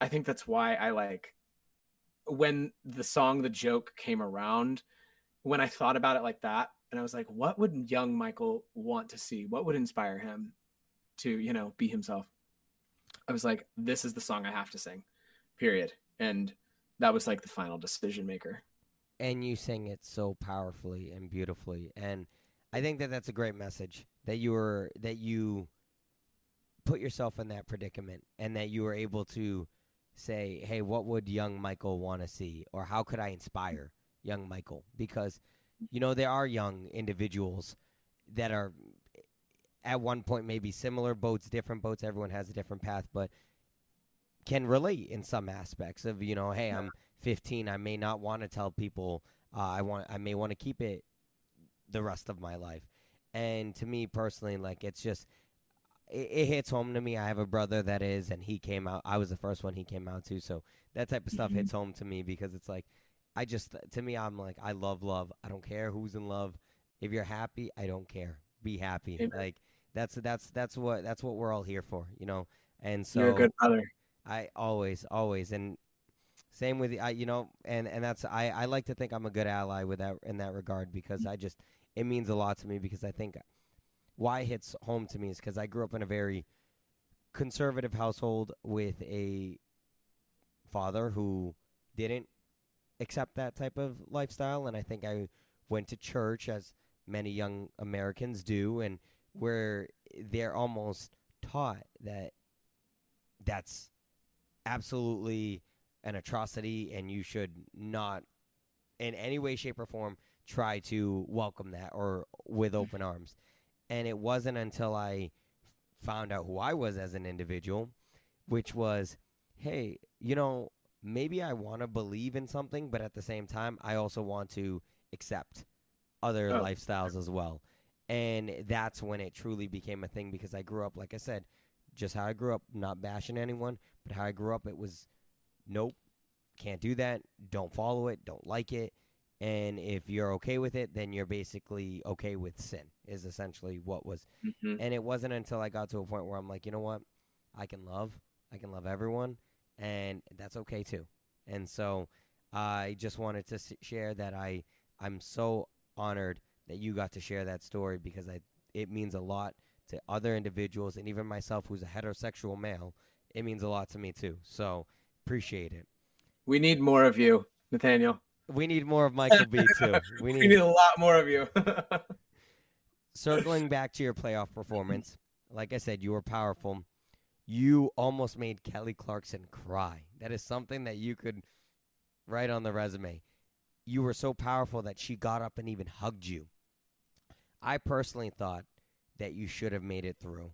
I think that's why I like when the song The Joke came around, when I thought about it like that, and I was like, what would young Michael want to see? What would inspire him to be himself? I was like, this is the song I have to sing, period. And that was like the final decision maker. And you sing it so powerfully and beautifully, and I think that that's a great message that you put yourself in that predicament, and that you were able to say, hey, what would young Michael want to see, or how could I inspire young Michael? Because there are young individuals that are at one point maybe similar boats, different boats, everyone has a different path, but can relate in some aspects of, hey, I'm 15, I may not want to tell people, I may want to keep it the rest of my life. And to me personally, like, it's just it hits home to me. I have a brother that is, and he came out. I was the first one he came out to, so that type of stuff hits home to me, because it's like, to me, I'm like, I love love. I don't care who's in love. If you're happy, I don't care. Be happy. Amen. Like that's what we're all here for, And You're a good so brother. I always, and same with and that's I like to think I'm a good ally with that in that regard, because it means a lot to me, because I think why it hits home to me is because I grew up in a very conservative household with a father who didn't accept that type of lifestyle, and I think I went to church, as many young Americans do, and where they're almost taught that that's absolutely an atrocity, and you should not in any way, shape, or form try to welcome that or with open arms. And it wasn't until I found out who I was as an individual, which was, hey, maybe I want to believe in something, but at the same time, I also want to accept other lifestyles as well. And that's when it truly became a thing, because I grew up, like I said, just how I grew up, not bashing anyone, but how I grew up, it was, nope, can't do that, don't follow it, don't like it. And if you're okay with it, then you're basically okay with sin, is essentially what was. Mm-hmm. And it wasn't until I got to a point where I'm like, you know what? I can love everyone, and that's okay too. And so I just wanted to share that I'm so honored that you got to share that story, because it means a lot to other individuals, and even myself, who's a heterosexual male, it means a lot to me too. So appreciate it. We need more of you, Nathanael. We need more of Michael B too. We need a lot more of you. Circling back to your playoff performance, like I said, you were powerful. You almost made Kelly Clarkson cry. That is something that you could write on the resume. You were so powerful that she got up and even hugged you. I personally thought that you should have made it through.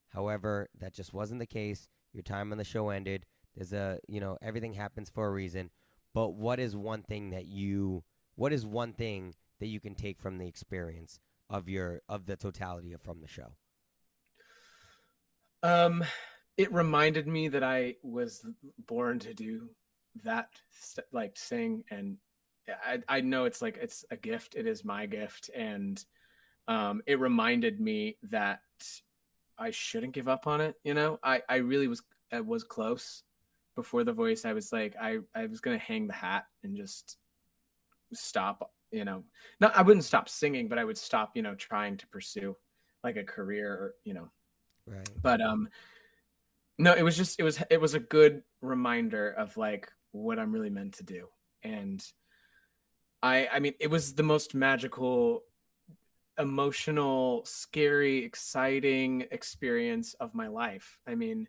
However, that just wasn't the case. Your time on the show ended. Everything happens for a reason. But what is one thing that you can take from the experience of the totality from the show? It reminded me that I was born to do that, like sing, and I know it's like it's a gift. It is my gift, and it reminded me that I shouldn't give up on it. I really was close before The Voice. I was like, I was gonna hang the hat and just stop. I wouldn't stop singing, but I would stop. Trying to pursue like a career, or. Right. But no, it was a good reminder of like what I'm really meant to do, and I mean, it was the most magical emotional, scary, exciting experience of my life. I mean,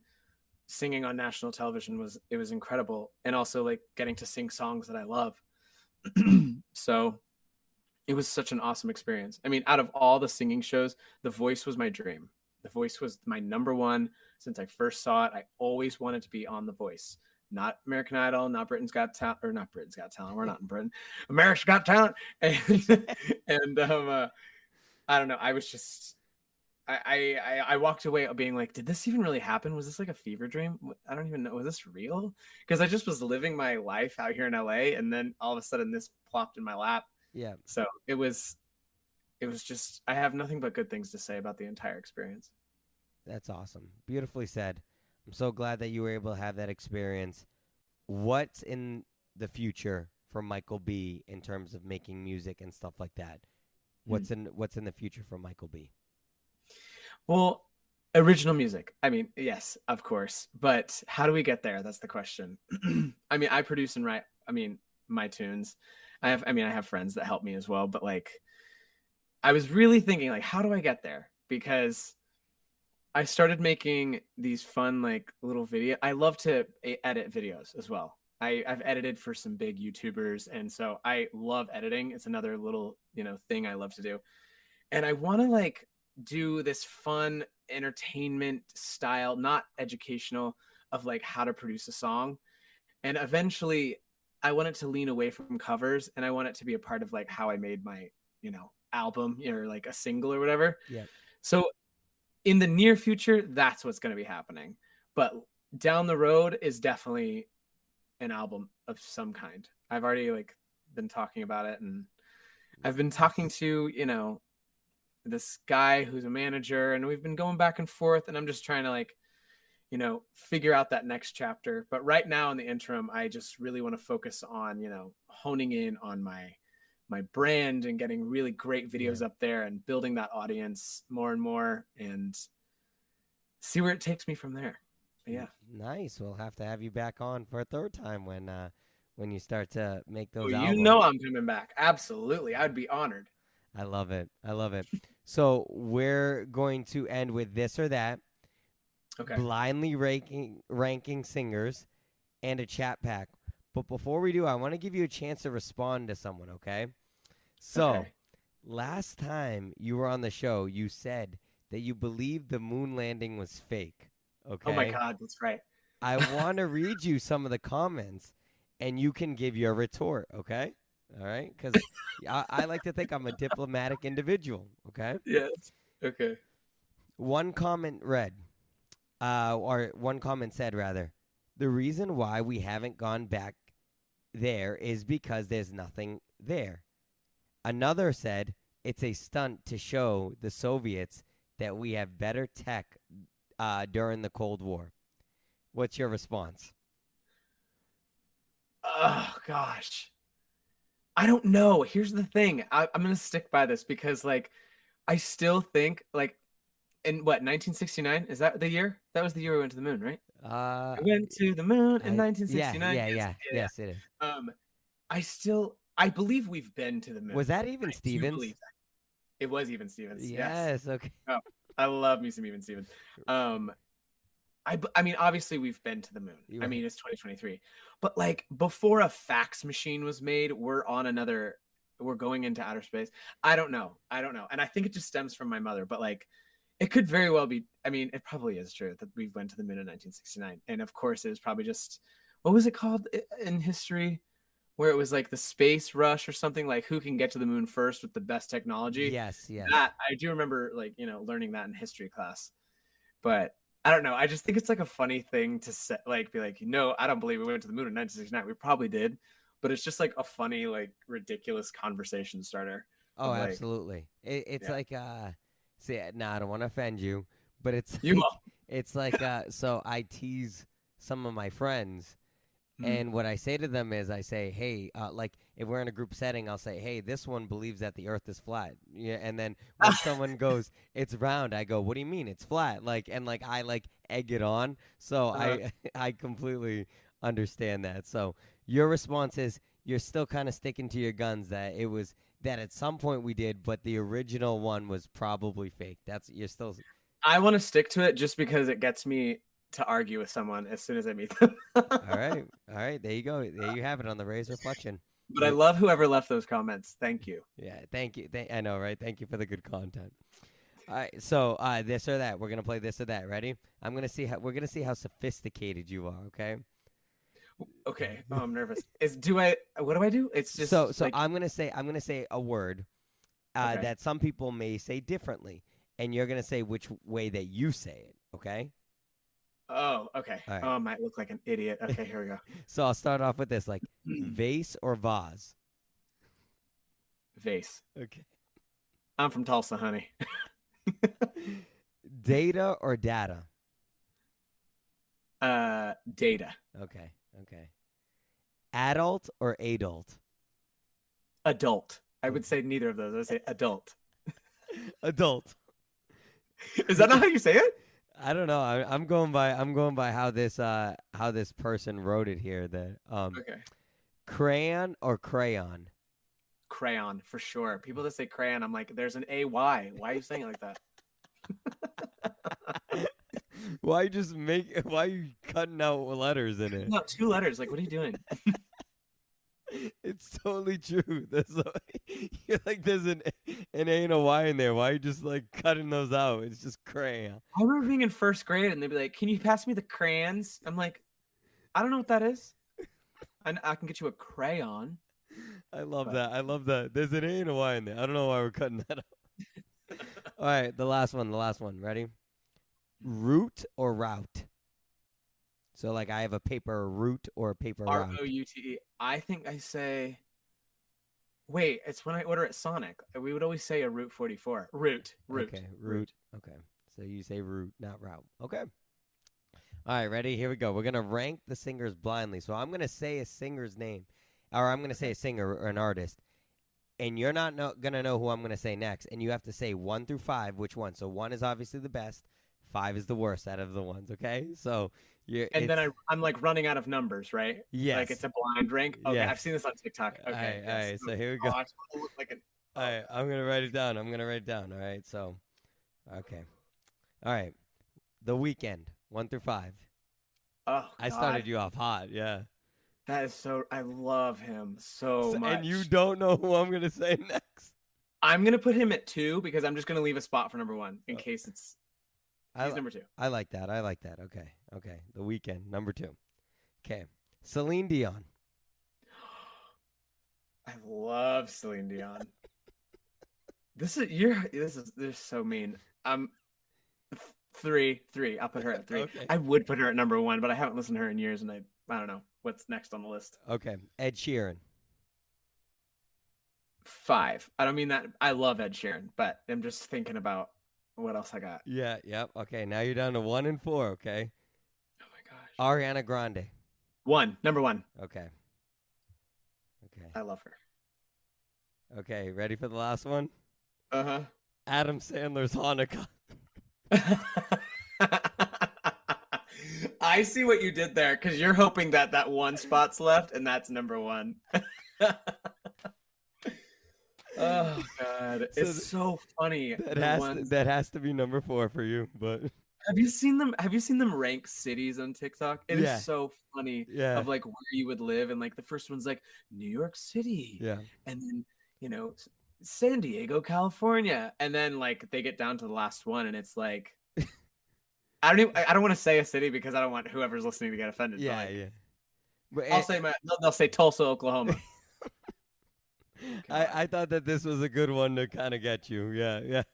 singing on national television was incredible, and also like getting to sing songs that I love. So it was such an awesome experience. I mean, out of all the singing shows, The Voice was my dream. The Voice was my number one since I first saw it. I always wanted to be on The Voice. Not American Idol, not Britain's Got Talent, or not Britain's Got Talent. We're not in Britain. America's Got Talent. And I don't know. I was just, I walked away being like, did this even really happen? Was this like a fever dream? I don't even know. Was this real? Because I just was living my life out here in LA, and then all of a sudden this plopped in my lap. Yeah. So it was just, I have nothing but good things to say about the entire experience. That's awesome. Beautifully said. I'm so glad that you were able to have that experience. What's in the future for Michael B in terms of making music and stuff like that? What's in the future for Michael B? Well, original music. I mean, yes, of course. But how do we get there? That's the question. I mean, I produce and write, my tunes. I have friends that help me as well. But like, I was really thinking, like, how do I get there? Because I started making these fun, like, little video. I love to edit videos as well. I've edited for some big YouTubers, and so I love editing. It's another little, thing I love to do. And I want to like do this fun entertainment style, not educational, of like how to produce a song. And eventually I want it to lean away from covers, and I want it to be a part of like how I made my, album, or like a single or whatever. Yeah. So in the near future, that's what's going to be happening. But down the road is definitely an album of some kind. I've already like been talking about it, and I've been talking to, this guy who's a manager, and we've been going back and forth, and I'm just trying to like, figure out that next chapter. But right now in the interim, I just really want to focus on, honing in on my brand and getting really great videos up there and building that audience more and more, and see where it takes me from there. But yeah. Nice. We'll have to have you back on for a third time when you start to make those Oh, albums. I'm coming back. Absolutely. I'd be honored. I love it. So we're going to end with this or that. Okay. Blindly ranking singers and a chat pack. But before we do, I want to give you a chance to respond to someone, okay? So, last time you were on the show, you said that you believed the moon landing was fake, okay? Oh my God, that's right. I want to read you some of the comments, and you can give your retort, okay? All right? Because I like to think I'm a diplomatic individual, okay? Yes. Okay. One comment said, rather, the reason why we haven't gone back there is because there's nothing there. Another said, it's a stunt to show the Soviets that we have better tech during the Cold War. What's your response? Oh, gosh. I don't know. Here's the thing. I'm going to stick by this because, like, I still think, like, in what, 1969? Is that the year? That was the year we went to the moon, right? We went to the moon in 1969. Yeah. Yes, it is. I believe we've been to the moon. Was that Even Stevens? It was Even Stevens. Yes. Okay. Oh, I love me some Even Stevens. I mean, obviously we've been to the moon. Right. I mean, it's 2023, but like before a fax machine was made, we're going into outer space. I don't know. And I think it just stems from my mother, but like, it could very well be. I mean, it probably is true that we went to the moon in 1969. And of course it was probably just, what was it called in history? Where it was like the space rush or something, like who can get to the moon first with the best technology. Yes. That, I do remember like, learning that in history class, but I don't know. I just think it's like a funny thing to say, like, be like, I don't believe we went to the moon in 1969. We probably did, but it's just like a funny, like ridiculous conversation starter. Oh, absolutely. It's like, see, no, I don't want to offend you, but it's it's like, so I tease some of my friends, and what I say to them is, I say, hey, like if we're in a group setting, I'll say, hey, this one believes that the Earth is flat, and then when someone goes, it's round, I go, what do you mean it's flat? Like, and like I like egg it on, so I completely understand that. So your response is you're still kind of sticking to your guns that it was that at some point we did, but the original one was probably fake. You're still. I want to stick to it just because it gets me to argue with someone as soon as I meet them. All right. There you go. There you have it on the Rays Reflection. But I love whoever left those comments. Thank you. Yeah, thank you. I know, right? Thank you for the good content. All right, so this or that. We're gonna play this or that. Ready? We're gonna see how sophisticated you are. Okay. Okay. Oh, I'm nervous. What do I do? It's just so I'm gonna say a word Okay. that some people may say differently, and you're gonna say which way that you say it. Okay. Oh, okay. All right. Oh, I might look like an idiot. Okay, here we go. So I'll start off with this, like vase or vase. Vase. Okay. I'm from Tulsa, honey. Data or data. Data. Okay. Adult or adult. Adult. I would say neither of those. I would say adult. Adult. Is that not how you say it? I don't know. I'm going by how this person wrote it here. That Okay. crayon or crayon. Crayon for sure. People that say crayon, I'm like, there's an AY. Why are you saying it like that? Why are you cutting out letters in it? No, 2 letters. Like, what are you doing? It's totally true. There's an A and a Y in there. Why are you just like cutting those out? It's just crayon. I remember being in 1st grade and they'd be like, can you pass me the crayons? I'm like, I don't know what that is. I can get you a crayon. I love that. There's an A and a Y in there. I don't know why we're cutting that out. All right, the last one. Ready? Route or route? So, like, I have a paper route or a paper route. ROUTE. I think I say. Wait, it's when I order at Sonic. We would always say a Route 44. Route. Okay, route. Okay, so you say route, not route. Okay. All right, ready? Here we go. We're going to rank the singers blindly. So I'm going to say a singer's name, or I'm going to say a singer or an artist, and you're not going to know who I'm going to say next, and you have to say 1 through 5 which one. So 1 is obviously the best, 5 is the worst out of the ones, okay? So then I'm like running out of numbers, right? Yes. Like it's a blind rank. Okay, Yes. I've seen this on TikTok. Okay. All right, so here we go. I look like All right, I'm going to write it down. All right, so, okay. All right, The Weeknd, 1 through 5. Oh, I started you off hot, yeah. That is so. I love him so much. And you don't know who I'm going to say next. I'm gonna put him at 2 because I'm just gonna leave a spot for number 1 in case he's number 2. I like that. Okay. The Weeknd, number 2. Okay. Celine Dion. I love Celine Dion. This is so mean. 3. I'll put her at 3. Okay. I would put her at number 1, but I haven't listened to her in years, and I don't know what's next on the list. Okay. Ed Sheeran. 5. I don't mean that. I love Ed Sheeran, but I'm just thinking about what else I got. Yeah. Yep. Okay. Now you're down to 1 and 4. Okay. Oh my gosh. Ariana Grande. 1. Number 1. Okay. I love her. Okay. Ready for the last one? Uh-huh. Adam Sandler's Hanukkah. I see what you did there because you're hoping that 1 spot's left and that's number 1. Oh God, it's so funny. That has to be number 4 for you. But have you seen them rank cities on TikTok? It is so funny. Yeah. Of like where you would live, and like the first one's like New York City. Yeah. And then San Diego, California, and then like they get down to the last one, and it's like I don't want to say a city because I don't want whoever's listening to get offended. Yeah. But they'll say Tulsa, Oklahoma. I thought that this was a good one to kind of get you. Yeah.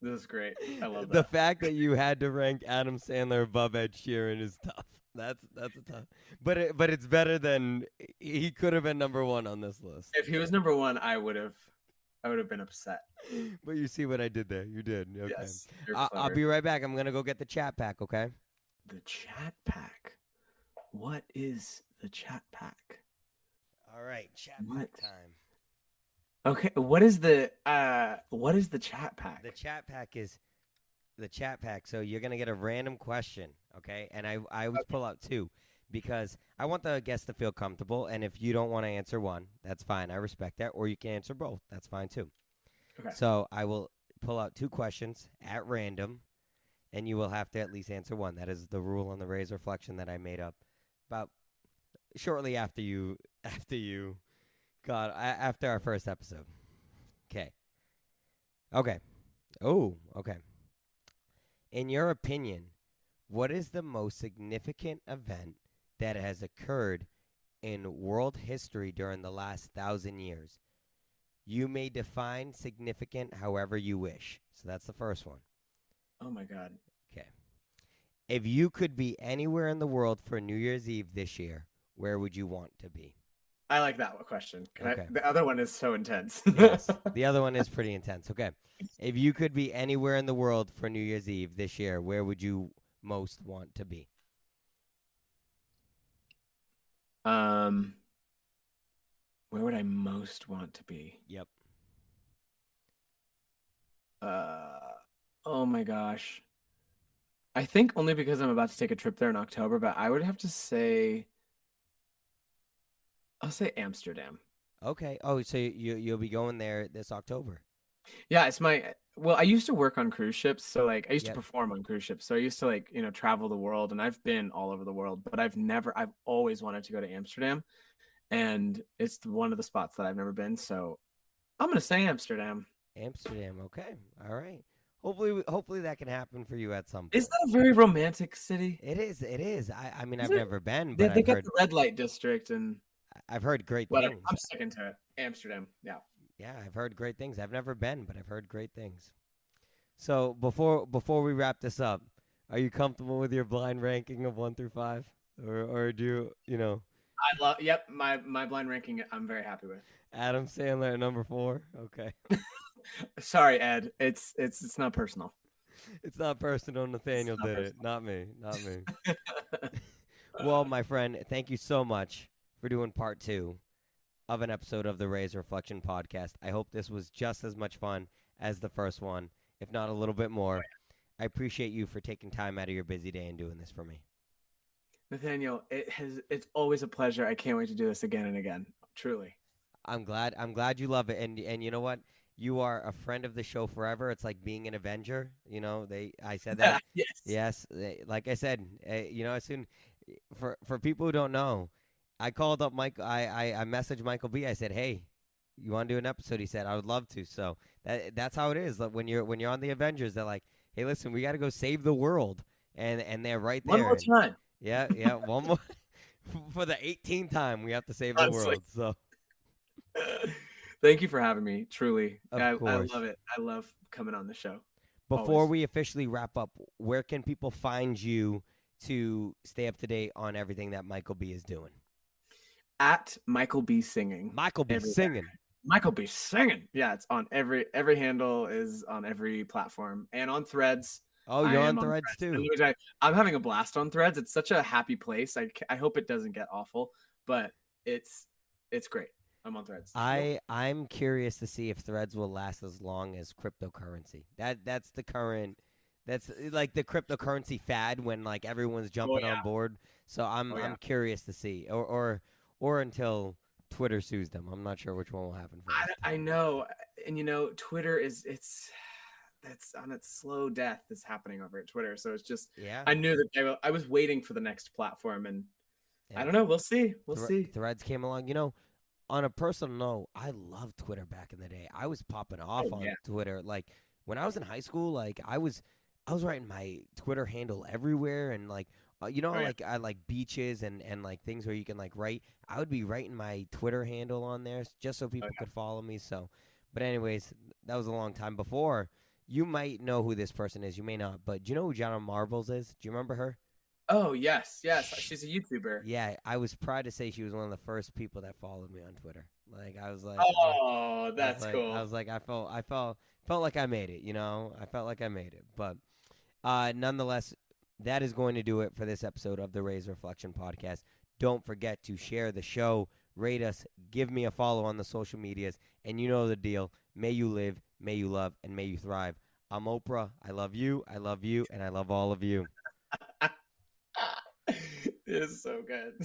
This is great. I love that. The fact that you had to rank Adam Sandler above Ed Sheeran is tough. That's a tough. But it's better than he could have been number 1 on this list. If he was number 1, I would have been upset. But you see what I did there. You did. Okay. Yes, I'll be right back. I'm gonna go get the chat pack. Okay. The chat pack. What is the chat pack? All right, chat pack time. Okay, what is the chat pack? The chat pack is the chat pack. So you're gonna get a random question, okay? And I always pull out 2 because I want the guests to feel comfortable. And if you don't want to answer one, that's fine. I respect that. Or you can answer both. That's fine too. Okay. So I will pull out 2 questions at random, and you will have to at least answer one. That is the rule on the Reyes reflection that I made up about shortly after you after our first episode. Okay. Okay. Oh, okay. In your opinion, what is the most significant event that has occurred in world history during the last 1,000 years? You may define significant however you wish. So that's the first one. Oh my God. Okay. If you could be anywhere in the world for New Year's Eve this year, where would you want to be? I like that question. Okay. The other one is so intense. Yes. The other one is pretty intense. Okay. If you could be anywhere in the world for New Year's Eve this year, where would you most want to be? Where would I most want to be? Yep. Oh my gosh. I think only because I'm about to take a trip there in October, but I would have to say, I'll say Amsterdam. Okay. Oh, so you'll be going there this October. Yeah, I used to work on cruise ships, so like I used Yep. to perform on cruise ships. So I used to like, travel the world, and I've been all over the world, but I've always wanted to go to Amsterdam, and it's one of the spots that I've never been. So I'm going to say Amsterdam. Amsterdam. Okay. All right. Hopefully that can happen for you at some point. Is that a very romantic city? It is. It is. I mean, Is I've it? never been, They but I've got heard the red light district and I've heard great whatever. things. I'm sticking to it. Amsterdam. Yeah. Yeah, I've heard great things. I've never been, but I've heard great things. So before we wrap this up, are you comfortable with your blind ranking of 1 through 5, or do you know? I love. Yep, my blind ranking. I'm very happy with. Adam Sandler at number 4. Okay, Sorry, Ed. It's not personal. it's not personal. Nathanael did it, not me. Not me. Well, my friend, thank you so much for doing part 2 of an episode of the Reyes Reflection Podcast. I hope this was just as much fun as the first one, if not a little bit more. I appreciate you for taking time out of your busy day and doing this for me. Nathaniel, it's always a pleasure. I can't wait to do this again and again. Truly. I'm glad you love it, and you know what? You are a friend of the show forever. It's like being an Avenger. I said that. Yes. Yes, like I said, as soon for people who don't know, I called up Mike. I messaged Michael B. I said, "Hey, you want to do an episode?" He said, "I would love to." So that's how it is. Like when you're on the Avengers, they're like, "Hey, listen, we got to go save the world," and they're right there. One more time. Yeah, one more for the 18th time. We have to save the world. So thank you for having me. Truly, I course. love it. I love coming on the show. Before Always. we officially wrap up, where can people find you to stay up to date on everything that Michael B is doing? At Michael B Singing. Michael B Singing. Michael B Singing. Yeah, it's on every handle is on every platform and on Threads. Oh, you're on Threads too. I'm having a blast on Threads. It's such a happy place. I hope it doesn't get awful, but it's great. I'm on Threads. I'm curious to see if Threads will last as long as cryptocurrency. That's like the cryptocurrency fad when like everyone's jumping on board. So I'm curious to see, or until Twitter sues them. I'm not sure which one will happen first. I know, and Twitter that's on its slow death that's happening over at Twitter. So it's just, I knew that I was waiting for the next platform, and I don't know. We'll see. We'll see. Threads came along. On a personal note, I loved Twitter back in the day. I was popping off on Twitter. Like when I was in high school, like I was writing my Twitter handle everywhere, and like like I like beaches and like things where you can like write. I would be writing my Twitter handle on there just so people could follow me. So, but anyways, that was a long time before. You might know who this person is. You may not, but do you know who Jenna Marbles is? Do you remember her? Oh, yes. She's a YouTuber. Yeah, I was proud to say she was one of the first people that followed me on Twitter. Like I was like, oh, that's cool. I was like, I felt like I made it. I felt like I made it. But nonetheless, that is going to do it for this episode of the Reyes Reflection Podcast. Don't forget to share the show, rate us, give me a follow on the social medias, and you know the deal. May you live, may you love, and may you thrive. I'm Oprah. I love you, and I love all of you. It is so good.